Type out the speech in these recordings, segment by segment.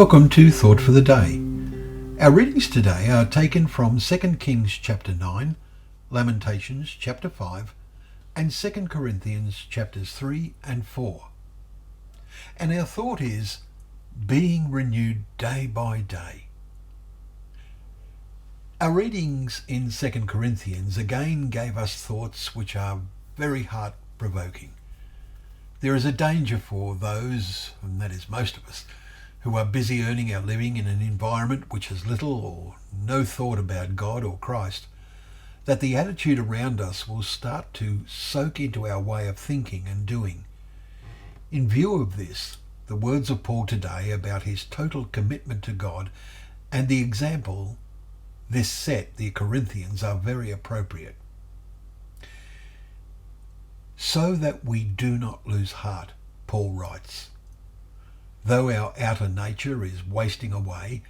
Welcome to Thought for the Day. Our readings today are taken from 2 Kings chapter 9, Lamentations chapter 5, and 2 Corinthians chapters 3 and 4. And our thought is, being renewed day by day. Our readings in 2 Corinthians again gave us thoughts which are very heart-provoking. There is a danger for those, and that is most of us, who are busy earning our living in an environment which has little or no thought about God or Christ, that the attitude around us will start to soak into our way of thinking and doing. In view of this, the words of Paul today about his total commitment to God and the example this set the Corinthians are very appropriate. So that we do not lose heart, Paul writes. Though our outer nature is wasting away,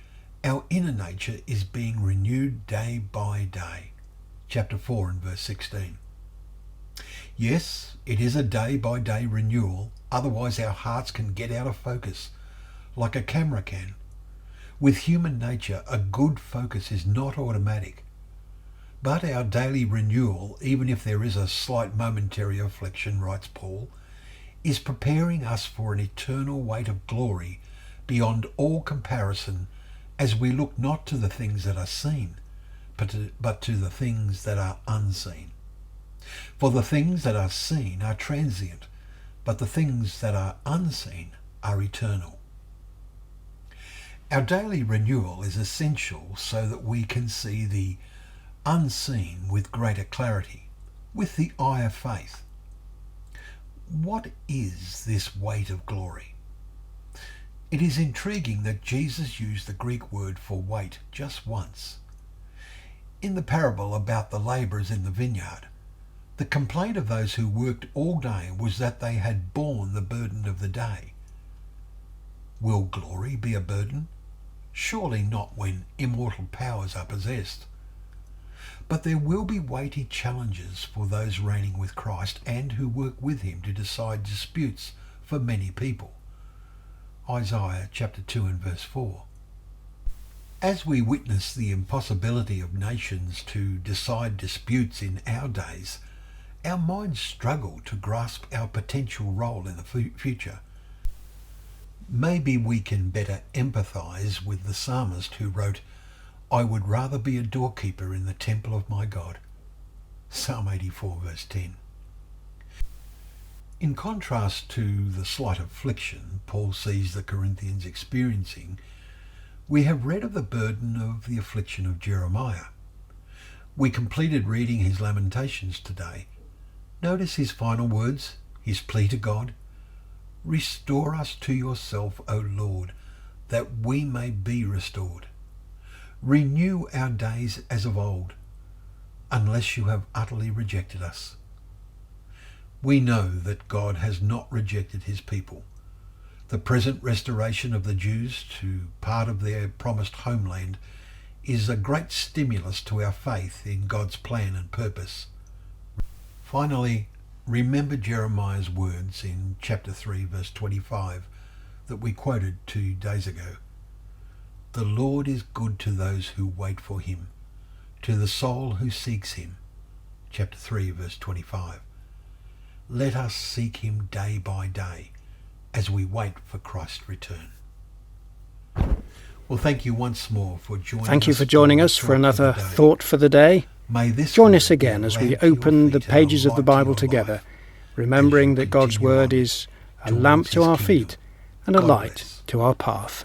our inner nature is being renewed day by day. Chapter 4 and verse 16. Yes, it is a day-by-day renewal, otherwise our hearts can get out of focus, like a camera can. With human nature, a good focus is not automatic. But our daily renewal, even if there is a slight momentary affliction, writes Paul, is preparing us for an eternal weight of glory beyond all comparison as we look not to the things that are seen, but to the things that are unseen. For the things that are seen are transient, but the things that are unseen are eternal. Our daily renewal is essential so that we can see the unseen with greater clarity, with the eye of faith. What is this weight of glory? It is intriguing that Jesus used the Greek word for weight just once. In the parable about the labourers in the vineyard, the complaint of those who worked all day was that they had borne the burden of the day. Will glory be a burden? Surely not when immortal powers are possessed. But there will be weighty challenges for those reigning with Christ and who work with him to decide disputes for many people. Isaiah chapter 2 and verse 4. As we witness the impossibility of nations to decide disputes in our days, our minds struggle to grasp our potential role in the future. Maybe we can better empathise with the psalmist who wrote, I would rather be a doorkeeper in the temple of my God. Psalm 84 verse 10. In contrast to the slight affliction Paul sees the Corinthians experiencing, we have read of the burden of the affliction of Jeremiah. We completed reading his Lamentations today. Notice his final words, his plea to God. Restore us to yourself, O Lord, that we may be restored. Renew our days as of old, unless you have utterly rejected us. We know that God has not rejected his people. The present restoration of the Jews to part of their promised homeland is a great stimulus to our faith in God's plan and purpose. Finally, remember Jeremiah's words in chapter 3 verse 25 that we quoted 2 days ago. The Lord is good to those who wait for him, to the soul who seeks him. Chapter 3 verse 25. Let us seek him day by day as we wait for Christ's return. Well, thank you once more for joining us. Thank you for joining us for another Thought for the Day. Join us again as we open the pages of the Bible together, remembering that God's Word is a lamp to our feet and a light to our path.